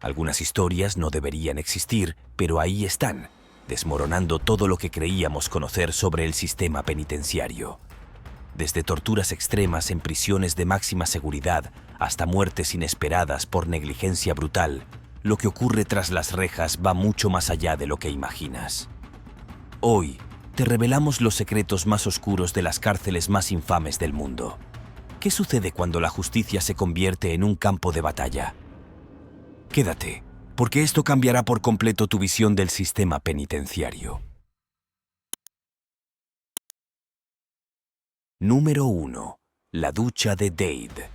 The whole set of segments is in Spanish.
Algunas historias no deberían existir, pero ahí están, desmoronando todo lo que creíamos conocer sobre el sistema penitenciario. Desde torturas extremas en prisiones de máxima seguridad hasta muertes inesperadas por negligencia brutal, lo que ocurre tras las rejas va mucho más allá de lo que imaginas. Hoy, te revelamos los secretos más oscuros de las cárceles más infames del mundo. ¿Qué sucede cuando la justicia se convierte en un campo de batalla? Quédate, porque esto cambiará por completo tu visión del sistema penitenciario. Número 1. La ducha de Dade.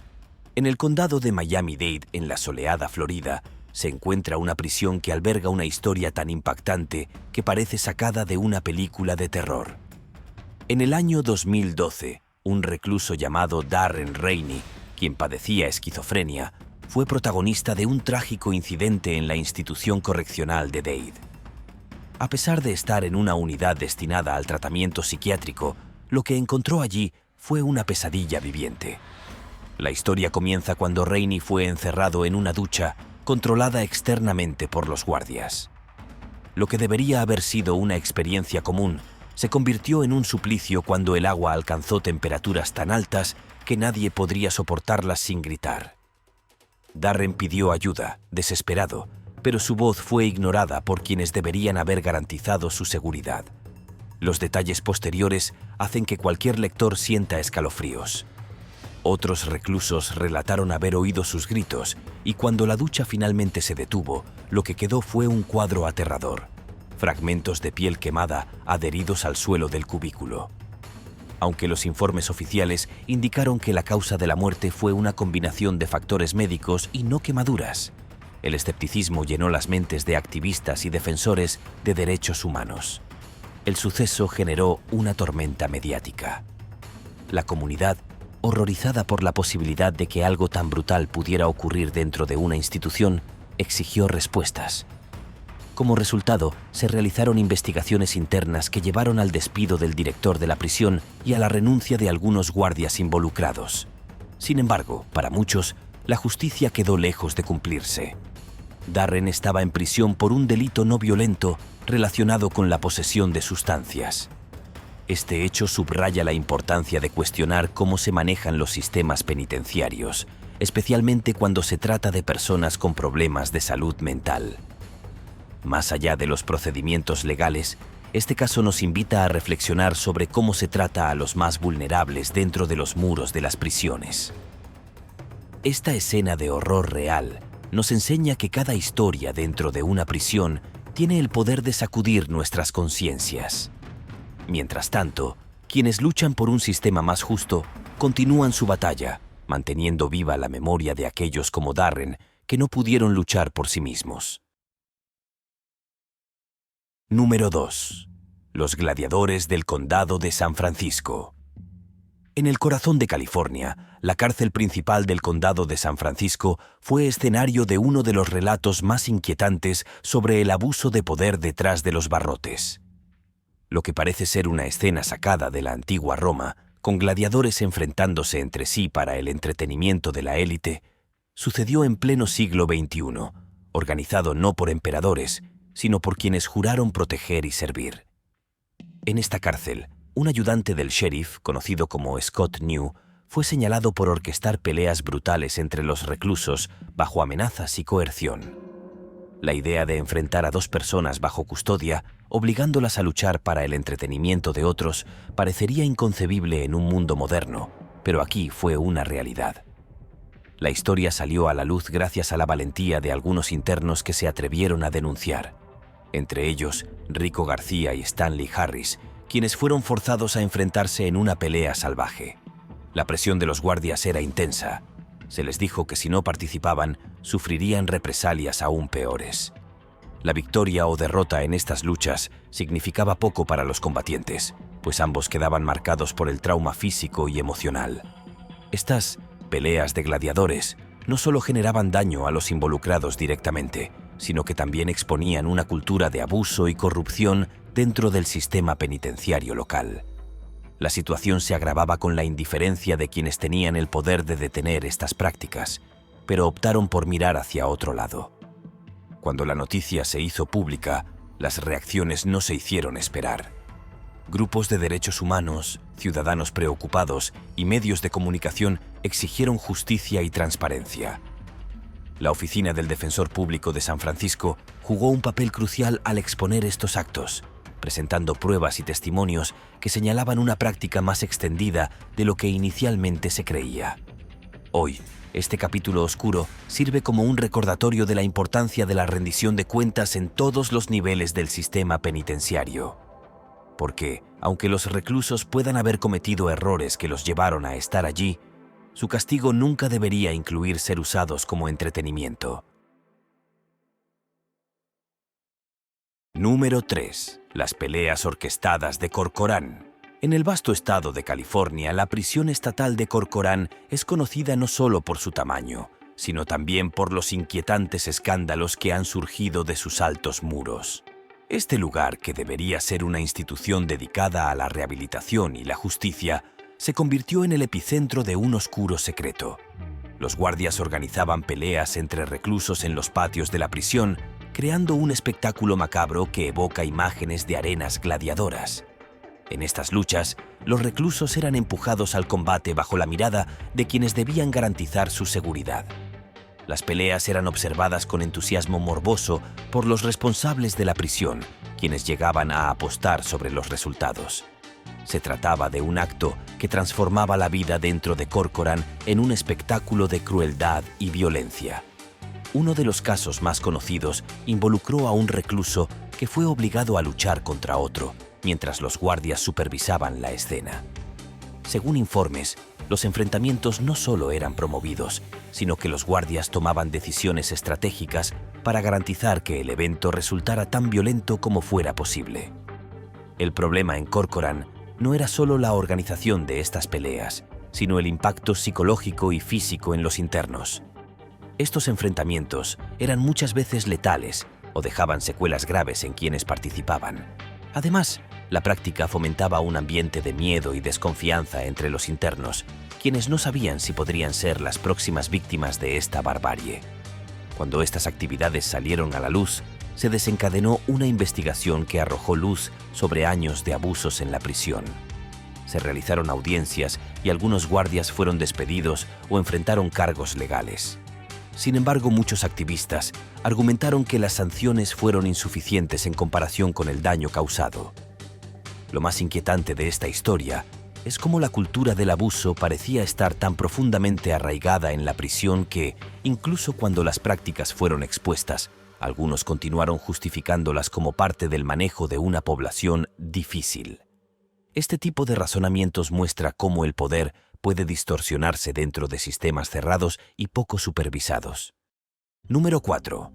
En el condado de Miami-Dade, en la soleada Florida, se encuentra una prisión que alberga una historia tan impactante que parece sacada de una película de terror. En el año 2012, un recluso llamado Darren Rainey, quien padecía esquizofrenia, fue protagonista de un trágico incidente en la institución correccional de Dade. A pesar de estar en una unidad destinada al tratamiento psiquiátrico, lo que encontró allí fue una pesadilla viviente. La historia comienza cuando Rainey fue encerrado en una ducha controlada externamente por los guardias. Lo que debería haber sido una experiencia común se convirtió en un suplicio cuando el agua alcanzó temperaturas tan altas que nadie podría soportarlas sin gritar. Darren pidió ayuda, desesperado, pero su voz fue ignorada por quienes deberían haber garantizado su seguridad. Los detalles posteriores hacen que cualquier lector sienta escalofríos. Otros reclusos relataron haber oído sus gritos y cuando la ducha finalmente se detuvo, lo que quedó fue un cuadro aterrador: fragmentos de piel quemada adheridos al suelo del cubículo. Aunque los informes oficiales indicaron que la causa de la muerte fue una combinación de factores médicos y no quemaduras, el escepticismo llenó las mentes de activistas y defensores de derechos humanos. El suceso generó una tormenta mediática. La comunidad, horrorizada por la posibilidad de que algo tan brutal pudiera ocurrir dentro de una institución, exigió respuestas. Como resultado, se realizaron investigaciones internas que llevaron al despido del director de la prisión y a la renuncia de algunos guardias involucrados. Sin embargo, para muchos, la justicia quedó lejos de cumplirse. Darren estaba en prisión por un delito no violento relacionado con la posesión de sustancias. Este hecho subraya la importancia de cuestionar cómo se manejan los sistemas penitenciarios, especialmente cuando se trata de personas con problemas de salud mental. Más allá de los procedimientos legales, este caso nos invita a reflexionar sobre cómo se trata a los más vulnerables dentro de los muros de las prisiones. Esta escena de horror real nos enseña que cada historia dentro de una prisión tiene el poder de sacudir nuestras conciencias. Mientras tanto, quienes luchan por un sistema más justo continúan su batalla, manteniendo viva la memoria de aquellos como Darren que no pudieron luchar por sí mismos. Número 2. Los gladiadores del condado de San Francisco. En el corazón de California, la cárcel principal del condado de San Francisco fue escenario de uno de los relatos más inquietantes sobre el abuso de poder detrás de los barrotes. Lo que parece ser una escena sacada de la antigua Roma, con gladiadores enfrentándose entre sí para el entretenimiento de la élite, sucedió en pleno siglo XXI, organizado no por emperadores, sino por quienes juraron proteger y servir. En esta cárcel, un ayudante del sheriff, conocido como Scott New, fue señalado por orquestar peleas brutales entre los reclusos bajo amenazas y coerción. La idea de enfrentar a dos personas bajo custodia, obligándolas a luchar para el entretenimiento de otros, parecería inconcebible en un mundo moderno, pero aquí fue una realidad. La historia salió a la luz gracias a la valentía de algunos internos que se atrevieron a denunciar. Entre ellos, Rico García y Stanley Harris, quienes fueron forzados a enfrentarse en una pelea salvaje. La presión de los guardias era intensa. Se les dijo que si no participaban, sufrirían represalias aún peores. La victoria o derrota en estas luchas significaba poco para los combatientes, pues ambos quedaban marcados por el trauma físico y emocional. Estas peleas de gladiadores no solo generaban daño a los involucrados directamente, sino que también exponían una cultura de abuso y corrupción dentro del sistema penitenciario local. La situación se agravaba con la indiferencia de quienes tenían el poder de detener estas prácticas, pero optaron por mirar hacia otro lado. Cuando la noticia se hizo pública, las reacciones no se hicieron esperar. Grupos de derechos humanos, ciudadanos preocupados y medios de comunicación exigieron justicia y transparencia. La Oficina del Defensor Público de San Francisco jugó un papel crucial al exponer estos actos, presentando pruebas y testimonios que señalaban una práctica más extendida de lo que inicialmente se creía. Hoy, este capítulo oscuro sirve como un recordatorio de la importancia de la rendición de cuentas en todos los niveles del sistema penitenciario. Porque, aunque los reclusos puedan haber cometido errores que los llevaron a estar allí, su castigo nunca debería incluir ser usados como entretenimiento. Número 3. Las peleas orquestadas de Corcoran. En el vasto estado de California, la prisión estatal de Corcoran es conocida no solo por su tamaño, sino también por los inquietantes escándalos que han surgido de sus altos muros. Este lugar, que debería ser una institución dedicada a la rehabilitación y la justicia, se convirtió en el epicentro de un oscuro secreto. Los guardias organizaban peleas entre reclusos en los patios de la prisión, creando un espectáculo macabro que evoca imágenes de arenas gladiadoras. En estas luchas, los reclusos eran empujados al combate bajo la mirada de quienes debían garantizar su seguridad. Las peleas eran observadas con entusiasmo morboso por los responsables de la prisión, quienes llegaban a apostar sobre los resultados. Se trataba de un acto que transformaba la vida dentro de Corcoran en un espectáculo de crueldad y violencia. Uno de los casos más conocidos involucró a un recluso que fue obligado a luchar contra otro, mientras los guardias supervisaban la escena. Según informes, los enfrentamientos no solo eran promovidos, sino que los guardias tomaban decisiones estratégicas para garantizar que el evento resultara tan violento como fuera posible. El problema en Corcoran no era solo la organización de estas peleas, sino el impacto psicológico y físico en los internos. Estos enfrentamientos eran muchas veces letales o dejaban secuelas graves en quienes participaban. Además, la práctica fomentaba un ambiente de miedo y desconfianza entre los internos, quienes no sabían si podrían ser las próximas víctimas de esta barbarie. Cuando estas actividades salieron a la luz, se desencadenó una investigación que arrojó luz sobre años de abusos en la prisión. Se realizaron audiencias y algunos guardias fueron despedidos o enfrentaron cargos legales. Sin embargo, muchos activistas argumentaron que las sanciones fueron insuficientes en comparación con el daño causado. Lo más inquietante de esta historia es cómo la cultura del abuso parecía estar tan profundamente arraigada en la prisión que, incluso cuando las prácticas fueron expuestas, algunos continuaron justificándolas como parte del manejo de una población difícil. Este tipo de razonamientos muestra cómo el poder puede distorsionarse dentro de sistemas cerrados y poco supervisados. Número 4.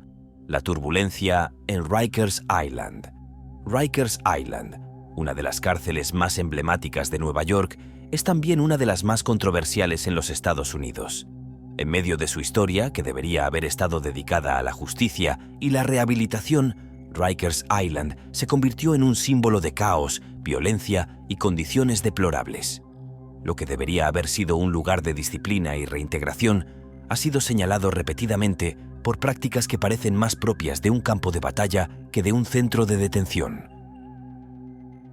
La turbulencia en Rikers Island. Rikers Island, una de las cárceles más emblemáticas de Nueva York, es también una de las más controversiales en los Estados Unidos. En medio de su historia, que debería haber estado dedicada a la justicia y la rehabilitación, Rikers Island se convirtió en un símbolo de caos, violencia y condiciones deplorables. Lo que debería haber sido un lugar de disciplina y reintegración ha sido señalado repetidamente por prácticas que parecen más propias de un campo de batalla que de un centro de detención.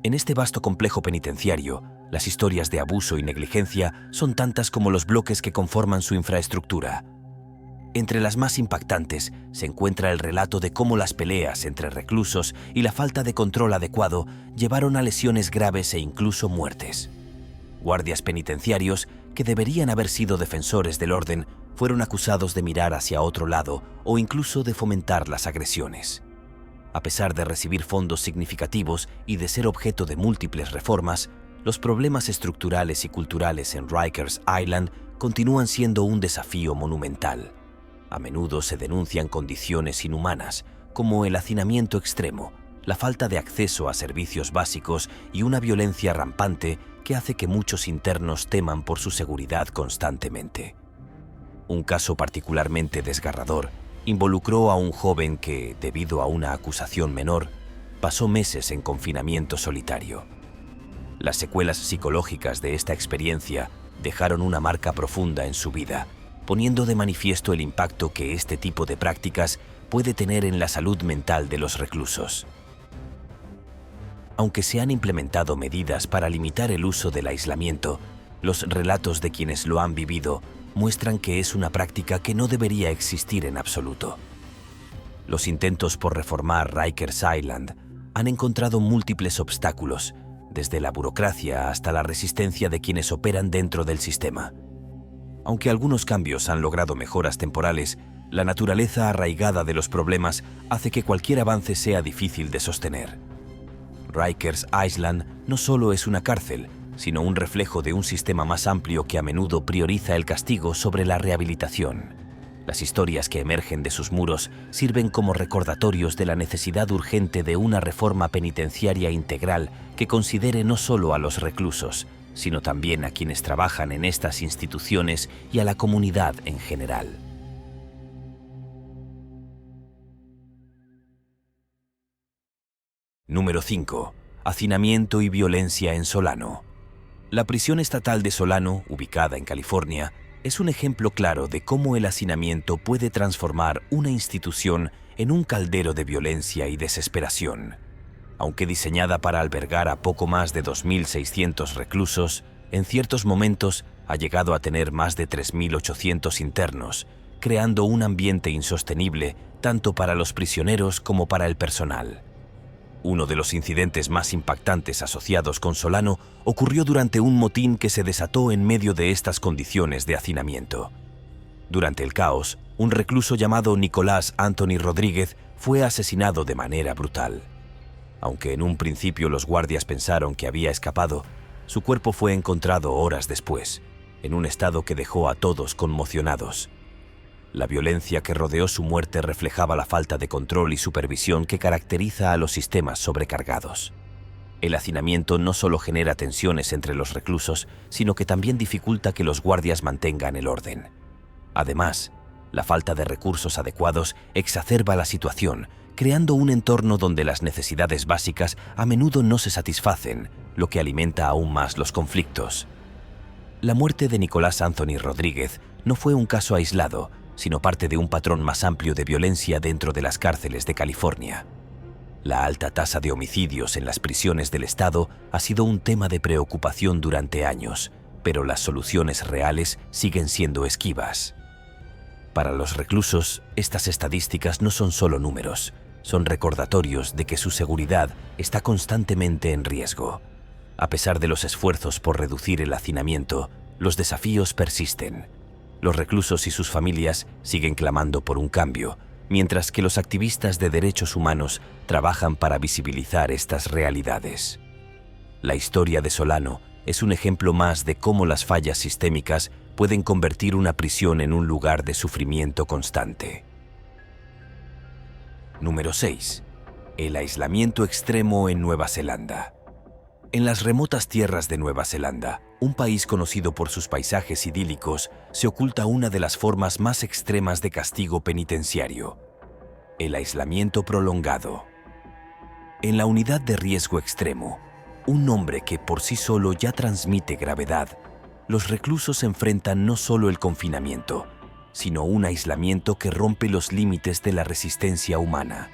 En este vasto complejo penitenciario, las historias de abuso y negligencia son tantas como los bloques que conforman su infraestructura. Entre las más impactantes se encuentra el relato de cómo las peleas entre reclusos y la falta de control adecuado llevaron a lesiones graves e incluso muertes. Guardias penitenciarios, que deberían haber sido defensores del orden, fueron acusados de mirar hacia otro lado o incluso de fomentar las agresiones. A pesar de recibir fondos significativos y de ser objeto de múltiples reformas, los problemas estructurales y culturales en Rikers Island continúan siendo un desafío monumental. A menudo se denuncian condiciones inhumanas, como el hacinamiento extremo, la falta de acceso a servicios básicos y una violencia rampante que hace que muchos internos teman por su seguridad constantemente. Un caso particularmente desgarrador involucró a un joven que, debido a una acusación menor, pasó meses en confinamiento solitario. Las secuelas psicológicas de esta experiencia dejaron una marca profunda en su vida, poniendo de manifiesto el impacto que este tipo de prácticas puede tener en la salud mental de los reclusos. Aunque se han implementado medidas para limitar el uso del aislamiento, los relatos de quienes lo han vivido muestran que es una práctica que no debería existir en absoluto. Los intentos por reformar Rikers Island han encontrado múltiples obstáculos, desde la burocracia hasta la resistencia de quienes operan dentro del sistema. Aunque algunos cambios han logrado mejoras temporales, la naturaleza arraigada de los problemas hace que cualquier avance sea difícil de sostener. Rikers Island no solo es una cárcel, sino un reflejo de un sistema más amplio que a menudo prioriza el castigo sobre la rehabilitación. Las historias que emergen de sus muros sirven como recordatorios de la necesidad urgente de una reforma penitenciaria integral que considere no solo a los reclusos, sino también a quienes trabajan en estas instituciones y a la comunidad en general. Número 5. Hacinamiento y violencia en Solano. La prisión estatal de Solano, ubicada en California, es un ejemplo claro de cómo el hacinamiento puede transformar una institución en un caldero de violencia y desesperación. Aunque diseñada para albergar a poco más de 2.600 reclusos, en ciertos momentos ha llegado a tener más de 3.800 internos, creando un ambiente insostenible tanto para los prisioneros como para el personal. Uno de los incidentes más impactantes asociados con Solano ocurrió durante un motín que se desató en medio de estas condiciones de hacinamiento. Durante el caos, un recluso llamado Nicolás Anthony Rodríguez fue asesinado de manera brutal. Aunque en un principio los guardias pensaron que había escapado, su cuerpo fue encontrado horas después, en un estado que dejó a todos conmocionados. La violencia que rodeó su muerte reflejaba la falta de control y supervisión que caracteriza a los sistemas sobrecargados. El hacinamiento no solo genera tensiones entre los reclusos, sino que también dificulta que los guardias mantengan el orden. Además, la falta de recursos adecuados exacerba la situación, creando un entorno donde las necesidades básicas a menudo no se satisfacen, lo que alimenta aún más los conflictos. La muerte de Nicolás Anthony Rodríguez no fue un caso aislado, sino parte de un patrón más amplio de violencia dentro de las cárceles de California. La alta tasa de homicidios en las prisiones del estado ha sido un tema de preocupación durante años, pero las soluciones reales siguen siendo esquivas. Para los reclusos, estas estadísticas no son solo números, son recordatorios de que su seguridad está constantemente en riesgo. A pesar de los esfuerzos por reducir el hacinamiento, los desafíos persisten. Los reclusos y sus familias siguen clamando por un cambio, mientras que los activistas de derechos humanos trabajan para visibilizar estas realidades. La historia de Solano es un ejemplo más de cómo las fallas sistémicas pueden convertir una prisión en un lugar de sufrimiento constante. Número 6. El aislamiento extremo en Nueva Zelanda. En las remotas tierras de Nueva Zelanda, un país conocido por sus paisajes idílicos, se oculta una de las formas más extremas de castigo penitenciario: el aislamiento prolongado. En la unidad de riesgo extremo, un nombre que por sí solo ya transmite gravedad, los reclusos enfrentan no solo el confinamiento, sino un aislamiento que rompe los límites de la resistencia humana.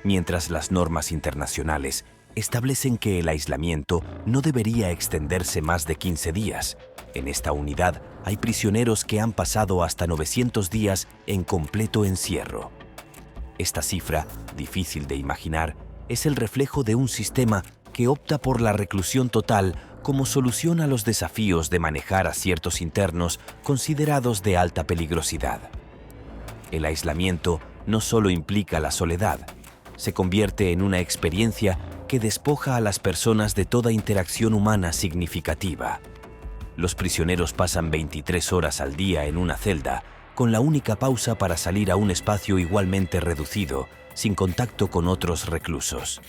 Mientras las normas internacionales establecen que el aislamiento no debería extenderse más de 15 días. En esta unidad hay prisioneros que han pasado hasta 900 días en completo encierro. Esta cifra, difícil de imaginar, es el reflejo de un sistema que opta por la reclusión total como solución a los desafíos de manejar a ciertos internos considerados de alta peligrosidad. El aislamiento no solo implica la soledad, se convierte en una experiencia que despoja a las personas de toda interacción humana significativa. Los prisioneros pasan 23 horas al día en una celda, con la única pausa para salir a un espacio igualmente reducido, sin contacto con otros reclusos.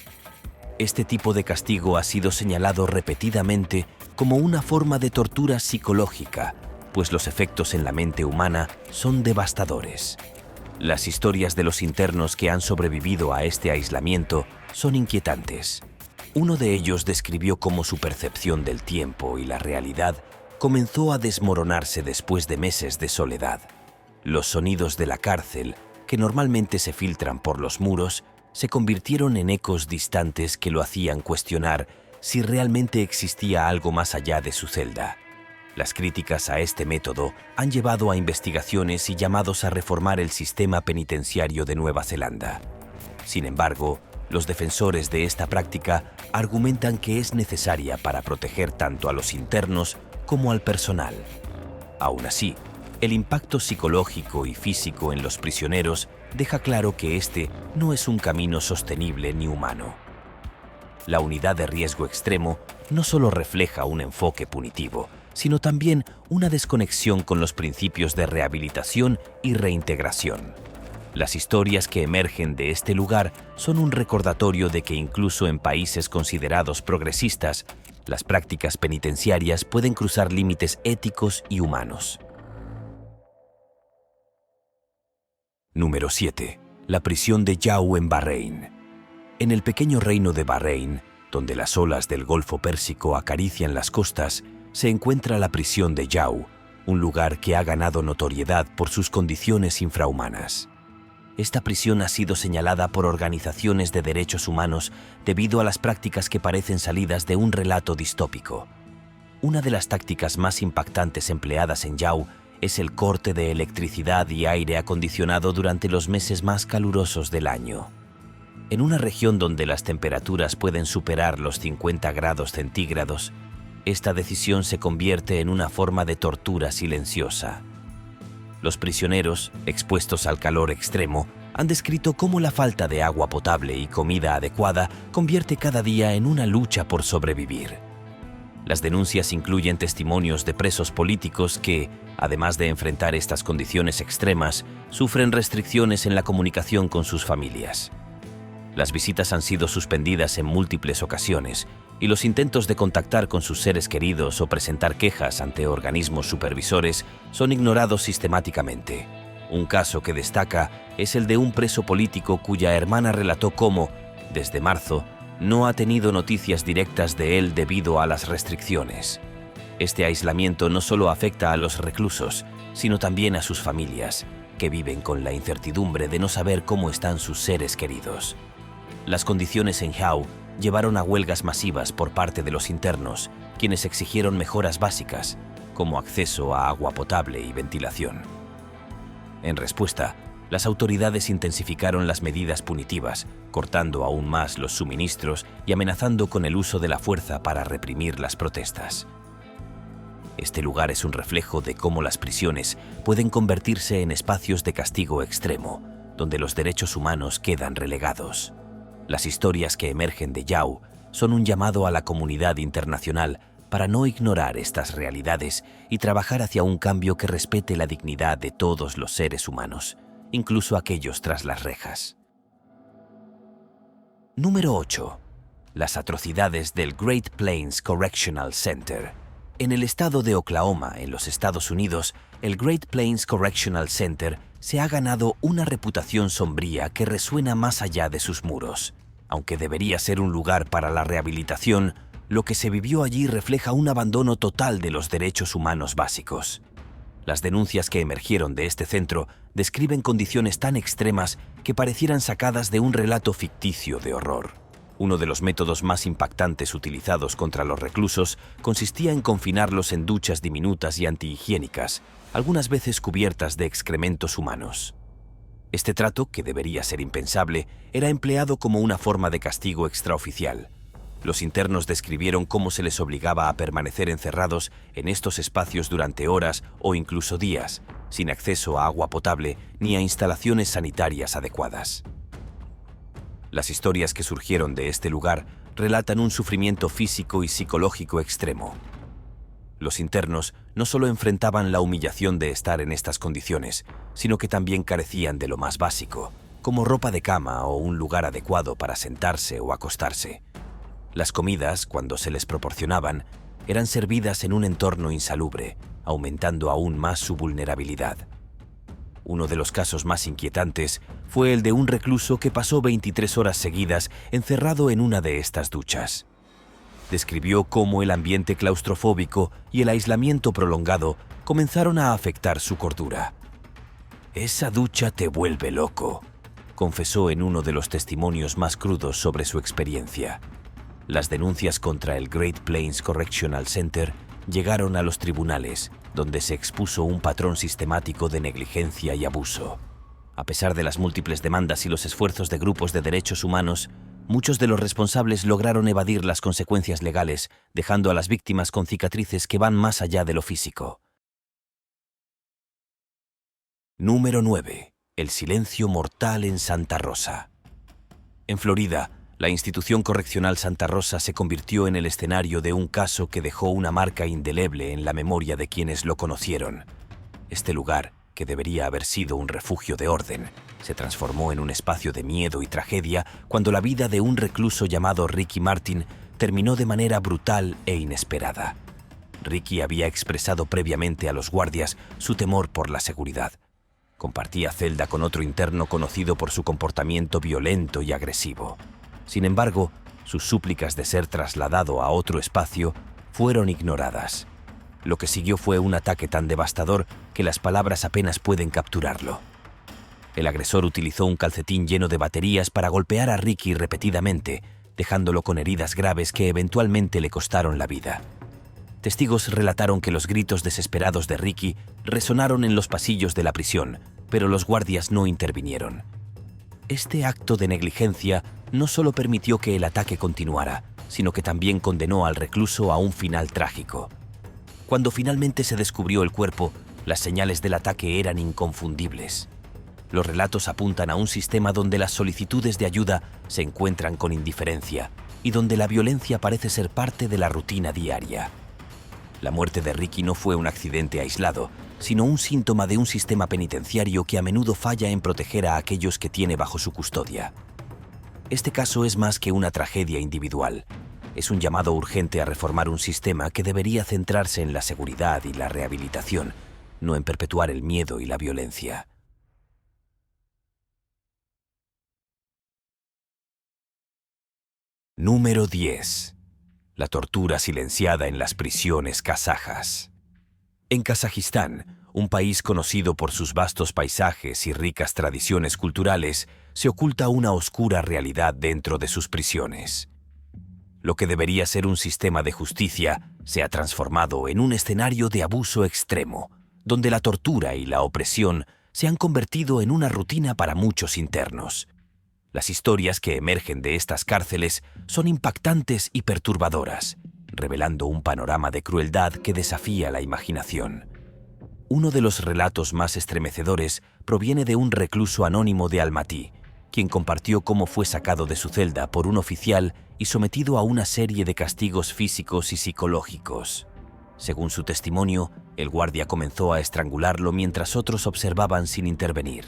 Este tipo de castigo ha sido señalado repetidamente como una forma de tortura psicológica, pues los efectos en la mente humana son devastadores. Las historias de los internos que han sobrevivido a este aislamiento son inquietantes. Uno de ellos describió cómo su percepción del tiempo y la realidad comenzó a desmoronarse después de meses de soledad. Los sonidos de la cárcel, que normalmente se filtran por los muros, se convirtieron en ecos distantes que lo hacían cuestionar si realmente existía algo más allá de su celda. Las críticas a este método han llevado a investigaciones y llamados a reformar el sistema penitenciario de Nueva Zelanda. Sin embargo, los defensores de esta práctica argumentan que es necesaria para proteger tanto a los internos como al personal. Aún así, el impacto psicológico y físico en los prisioneros deja claro que este no es un camino sostenible ni humano. La unidad de riesgo extremo no solo refleja un enfoque punitivo, sino también una desconexión con los principios de rehabilitación y reintegración. Las historias que emergen de este lugar son un recordatorio de que incluso en países considerados progresistas, las prácticas penitenciarias pueden cruzar límites éticos y humanos. Número 7. La prisión de Yau en Bahrein. En el pequeño reino de Bahrein, donde las olas del Golfo Pérsico acarician las costas, se encuentra la prisión de Yau, un lugar que ha ganado notoriedad por sus condiciones infrahumanas. Esta prisión ha sido señalada por organizaciones de derechos humanos debido a las prácticas que parecen salidas de un relato distópico. Una de las tácticas más impactantes empleadas en Yau es el corte de electricidad y aire acondicionado durante los meses más calurosos del año. En una región donde las temperaturas pueden superar los 50 grados centígrados, esta decisión se convierte en una forma de tortura silenciosa. Los prisioneros, expuestos al calor extremo, han descrito cómo la falta de agua potable y comida adecuada convierte cada día en una lucha por sobrevivir. Las denuncias incluyen testimonios de presos políticos que, además de enfrentar estas condiciones extremas, sufren restricciones en la comunicación con sus familias. Las visitas han sido suspendidas en múltiples ocasiones y los intentos de contactar con sus seres queridos o presentar quejas ante organismos supervisores son ignorados sistemáticamente. Un caso que destaca es el de un preso político cuya hermana relató cómo, desde marzo, no ha tenido noticias directas de él debido a las restricciones. Este aislamiento no solo afecta a los reclusos, sino también a sus familias, que viven con la incertidumbre de no saber cómo están sus seres queridos. Las condiciones en Yau llevaron a huelgas masivas por parte de los internos, quienes exigieron mejoras básicas, como acceso a agua potable y ventilación. En respuesta, las autoridades intensificaron las medidas punitivas, cortando aún más los suministros y amenazando con el uso de la fuerza para reprimir las protestas. Este lugar es un reflejo de cómo las prisiones pueden convertirse en espacios de castigo extremo, donde los derechos humanos quedan relegados. Las historias que emergen de Yau son un llamado a la comunidad internacional para no ignorar estas realidades y trabajar hacia un cambio que respete la dignidad de todos los seres humanos, incluso aquellos tras las rejas. Número 8. Las atrocidades del Great Plains Correctional Center. En el estado de Oklahoma, en los Estados Unidos, el Great Plains Correctional Center se ha ganado una reputación sombría que resuena más allá de sus muros. Aunque debería ser un lugar para la rehabilitación, lo que se vivió allí refleja un abandono total de los derechos humanos básicos. Las denuncias que emergieron de este centro describen condiciones tan extremas que parecieran sacadas de un relato ficticio de horror. Uno de los métodos más impactantes utilizados contra los reclusos consistía en confinarlos en duchas diminutas y antihigiénicas, algunas veces cubiertas de excrementos humanos. Este trato, que debería ser impensable, era empleado como una forma de castigo extraoficial. Los internos describieron cómo se les obligaba a permanecer encerrados en estos espacios durante horas o incluso días, sin acceso a agua potable ni a instalaciones sanitarias adecuadas. Las historias que surgieron de este lugar relatan un sufrimiento físico y psicológico extremo. Los internos no solo enfrentaban la humillación de estar en estas condiciones, sino que también carecían de lo más básico, como ropa de cama o un lugar adecuado para sentarse o acostarse. Las comidas, cuando se les proporcionaban, eran servidas en un entorno insalubre, aumentando aún más su vulnerabilidad. Uno de los casos más inquietantes fue el de un recluso que pasó 23 horas seguidas encerrado en una de estas duchas. Describió cómo el ambiente claustrofóbico y el aislamiento prolongado comenzaron a afectar su cordura. Esa ducha te vuelve loco, confesó en uno de los testimonios más crudos sobre su experiencia. Las denuncias contra el Great Plains Correctional Center llegaron a los tribunales, donde se expuso un patrón sistemático de negligencia y abuso. A pesar de las múltiples demandas y los esfuerzos de grupos de derechos humanos, muchos de los responsables lograron evadir las consecuencias legales, dejando a las víctimas con cicatrices que van más allá de lo físico. Número 9. El silencio mortal en Santa Rosa. En Florida, la institución correccional Santa Rosa se convirtió en el escenario de un caso que dejó una marca indeleble en la memoria de quienes lo conocieron. Este lugar, que debería haber sido un refugio de orden, se transformó en un espacio de miedo y tragedia cuando la vida de un recluso llamado Ricky Martin terminó de manera brutal e inesperada. Ricky había expresado previamente a los guardias su temor por la seguridad. Compartía celda con otro interno conocido por su comportamiento violento y agresivo. Sin embargo, sus súplicas de ser trasladado a otro espacio fueron ignoradas. Lo que siguió fue un ataque tan devastador que las palabras apenas pueden capturarlo. El agresor utilizó un calcetín lleno de baterías para golpear a Ricky repetidamente, dejándolo con heridas graves que eventualmente le costaron la vida. Testigos relataron que los gritos desesperados de Ricky resonaron en los pasillos de la prisión, pero los guardias no intervinieron. Este acto de negligencia no solo permitió que el ataque continuara, sino que también condenó al recluso a un final trágico. Cuando finalmente se descubrió el cuerpo, las señales del ataque eran inconfundibles. Los relatos apuntan a un sistema donde las solicitudes de ayuda se encuentran con indiferencia y donde la violencia parece ser parte de la rutina diaria. La muerte de Ricky no fue un accidente aislado, sino un síntoma de un sistema penitenciario que a menudo falla en proteger a aquellos que tiene bajo su custodia. Este caso es más que una tragedia individual. Es un llamado urgente a reformar un sistema que debería centrarse en la seguridad y la rehabilitación, no en perpetuar el miedo y la violencia. Número 10. La tortura silenciada en las prisiones kazajas. En Kazajistán, un país conocido por sus vastos paisajes y ricas tradiciones culturales, se oculta una oscura realidad dentro de sus prisiones. Lo que debería ser un sistema de justicia se ha transformado en un escenario de abuso extremo, donde la tortura y la opresión se han convertido en una rutina para muchos internos. Las historias que emergen de estas cárceles son impactantes y perturbadoras, revelando un panorama de crueldad que desafía la imaginación. Uno de los relatos más estremecedores proviene de un recluso anónimo de Almatí, quien compartió cómo fue sacado de su celda por un oficial y sometido a una serie de castigos físicos y psicológicos. Según su testimonio, el guardia comenzó a estrangularlo mientras otros observaban sin intervenir.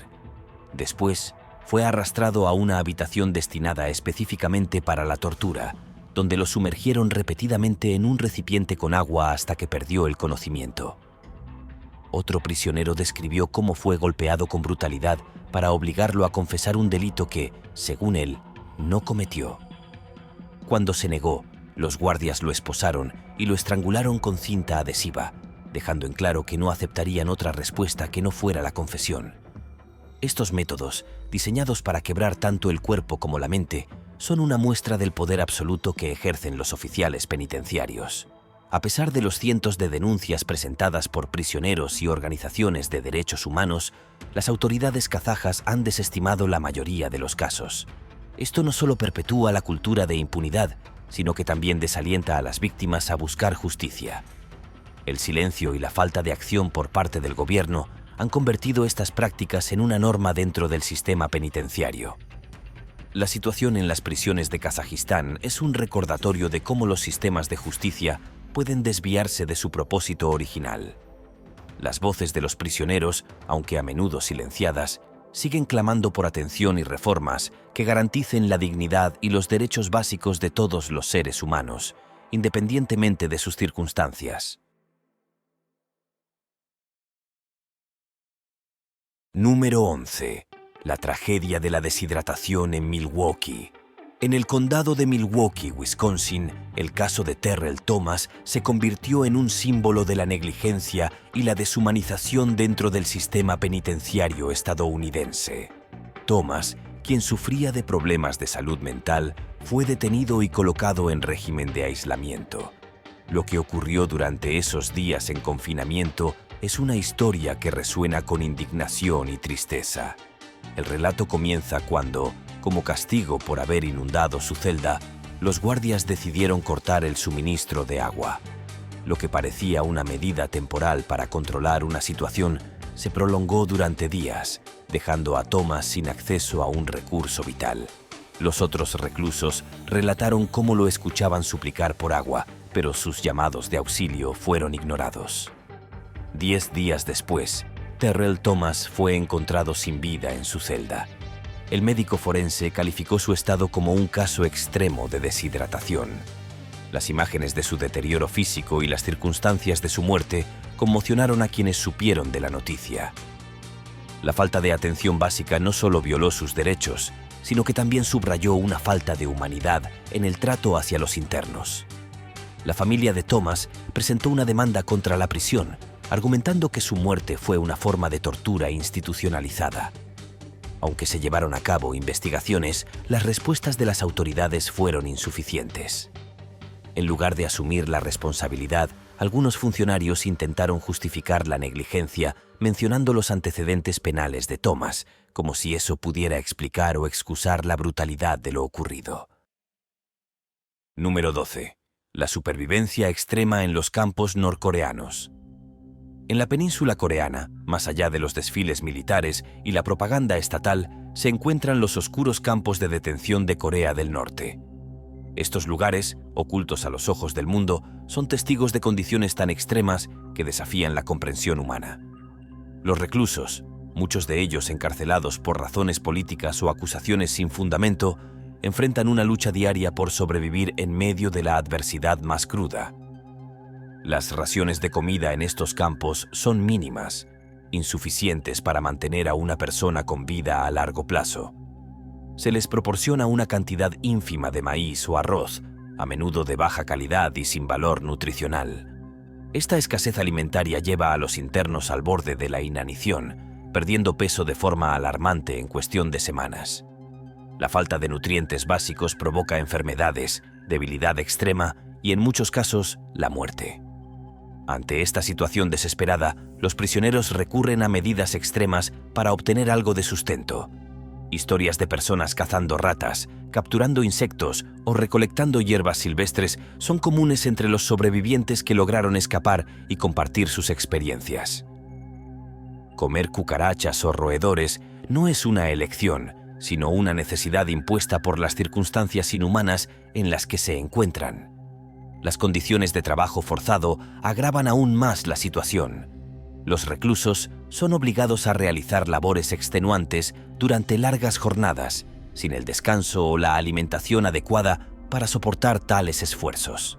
Después, fue arrastrado a una habitación destinada específicamente para la tortura, donde lo sumergieron repetidamente en un recipiente con agua hasta que perdió el conocimiento. Otro prisionero describió cómo fue golpeado con brutalidad para obligarlo a confesar un delito que, según él, no cometió. Cuando se negó, los guardias lo esposaron y lo estrangularon con cinta adhesiva, dejando en claro que no aceptarían otra respuesta que no fuera la confesión. Estos métodos, diseñados para quebrar tanto el cuerpo como la mente, son una muestra del poder absoluto que ejercen los oficiales penitenciarios. A pesar de los cientos de denuncias presentadas por prisioneros y organizaciones de derechos humanos, las autoridades kazajas han desestimado la mayoría de los casos. Esto no solo perpetúa la cultura de impunidad, sino que también desalienta a las víctimas a buscar justicia. El silencio y la falta de acción por parte del gobierno han convertido estas prácticas en una norma dentro del sistema penitenciario. La situación en las prisiones de Kazajistán es un recordatorio de cómo los sistemas de justicia pueden desviarse de su propósito original. Las voces de los prisioneros, aunque a menudo silenciadas, siguen clamando por atención y reformas que garanticen la dignidad y los derechos básicos de todos los seres humanos, independientemente de sus circunstancias. Número 11. La tragedia de la deshidratación en Milwaukee. En el condado de Milwaukee, Wisconsin, el caso de Terrell Thomas se convirtió en un símbolo de la negligencia y la deshumanización dentro del sistema penitenciario estadounidense. Thomas, quien sufría de problemas de salud mental, fue detenido y colocado en régimen de aislamiento. Lo que ocurrió durante esos días en confinamiento es una historia que resuena con indignación y tristeza. El relato comienza cuando, como castigo por haber inundado su celda, los guardias decidieron cortar el suministro de agua. Lo que parecía una medida temporal para controlar una situación se prolongó durante días, dejando a Thomas sin acceso a un recurso vital. Los otros reclusos relataron cómo lo escuchaban suplicar por agua, pero sus llamados de auxilio fueron ignorados. 10 días después, Terrell Thomas fue encontrado sin vida en su celda. El médico forense calificó su estado como un caso extremo de deshidratación. Las imágenes de su deterioro físico y las circunstancias de su muerte conmocionaron a quienes supieron de la noticia. La falta de atención básica no solo violó sus derechos, sino que también subrayó una falta de humanidad en el trato hacia los internos. La familia de Thomas presentó una demanda contra la prisión, argumentando que su muerte fue una forma de tortura institucionalizada. Aunque se llevaron a cabo investigaciones, las respuestas de las autoridades fueron insuficientes. En lugar de asumir la responsabilidad, algunos funcionarios intentaron justificar la negligencia mencionando los antecedentes penales de Thomas, como si eso pudiera explicar o excusar la brutalidad de lo ocurrido. Número 12. La supervivencia extrema en los campos norcoreanos. En la península coreana, más allá de los desfiles militares y la propaganda estatal, se encuentran los oscuros campos de detención de Corea del Norte. Estos lugares, ocultos a los ojos del mundo, son testigos de condiciones tan extremas que desafían la comprensión humana. Los reclusos, muchos de ellos encarcelados por razones políticas o acusaciones sin fundamento, enfrentan una lucha diaria por sobrevivir en medio de la adversidad más cruda. Las raciones de comida en estos campos son mínimas, insuficientes para mantener a una persona con vida a largo plazo. Se les proporciona una cantidad ínfima de maíz o arroz, a menudo de baja calidad y sin valor nutricional. Esta escasez alimentaria lleva a los internos al borde de la inanición, perdiendo peso de forma alarmante en cuestión de semanas. La falta de nutrientes básicos provoca enfermedades, debilidad extrema y, en muchos casos, la muerte. Ante esta situación desesperada, los prisioneros recurren a medidas extremas para obtener algo de sustento. Historias de personas cazando ratas, capturando insectos o recolectando hierbas silvestres son comunes entre los sobrevivientes que lograron escapar y compartir sus experiencias. Comer cucarachas o roedores no es una elección, sino una necesidad impuesta por las circunstancias inhumanas en las que se encuentran. Las condiciones de trabajo forzado agravan aún más la situación. Los reclusos son obligados a realizar labores extenuantes durante largas jornadas, sin el descanso o la alimentación adecuada para soportar tales esfuerzos.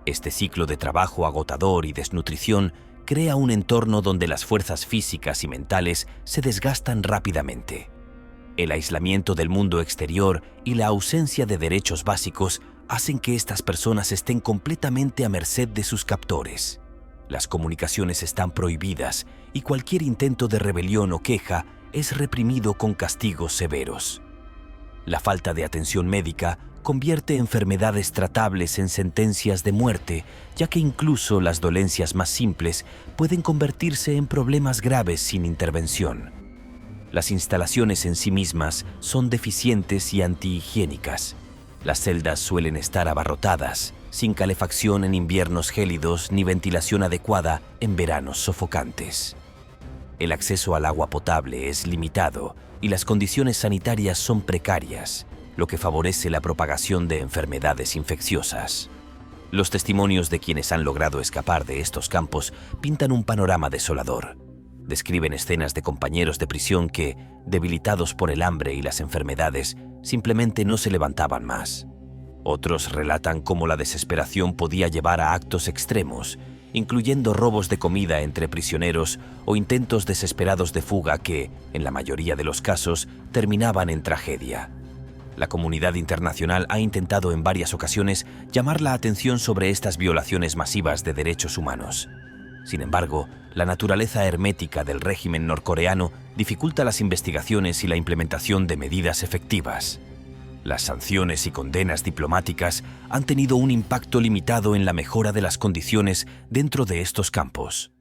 Este ciclo de trabajo agotador y desnutrición crea un entorno donde las fuerzas físicas y mentales se desgastan rápidamente. El aislamiento del mundo exterior y la ausencia de derechos básicos hacen que estas personas estén completamente a merced de sus captores. Las comunicaciones están prohibidas y cualquier intento de rebelión o queja es reprimido con castigos severos. La falta de atención médica convierte enfermedades tratables en sentencias de muerte, ya que incluso las dolencias más simples pueden convertirse en problemas graves sin intervención. Las instalaciones en sí mismas son deficientes y antihigiénicas. Las celdas suelen estar abarrotadas, sin calefacción en inviernos gélidos ni ventilación adecuada en veranos sofocantes. El acceso al agua potable es limitado y las condiciones sanitarias son precarias, lo que favorece la propagación de enfermedades infecciosas. Los testimonios de quienes han logrado escapar de estos campos pintan un panorama desolador. Describen escenas de compañeros de prisión que, debilitados por el hambre y las enfermedades, simplemente no se levantaban más. Otros relatan cómo la desesperación podía llevar a actos extremos, incluyendo robos de comida entre prisioneros o intentos desesperados de fuga que, en la mayoría de los casos, terminaban en tragedia. La comunidad internacional ha intentado en varias ocasiones llamar la atención sobre estas violaciones masivas de derechos humanos. Sin embargo, la naturaleza hermética del régimen norcoreano dificulta las investigaciones y la implementación de medidas efectivas. Las sanciones y condenas diplomáticas han tenido un impacto limitado en la mejora de las condiciones dentro de estos campos.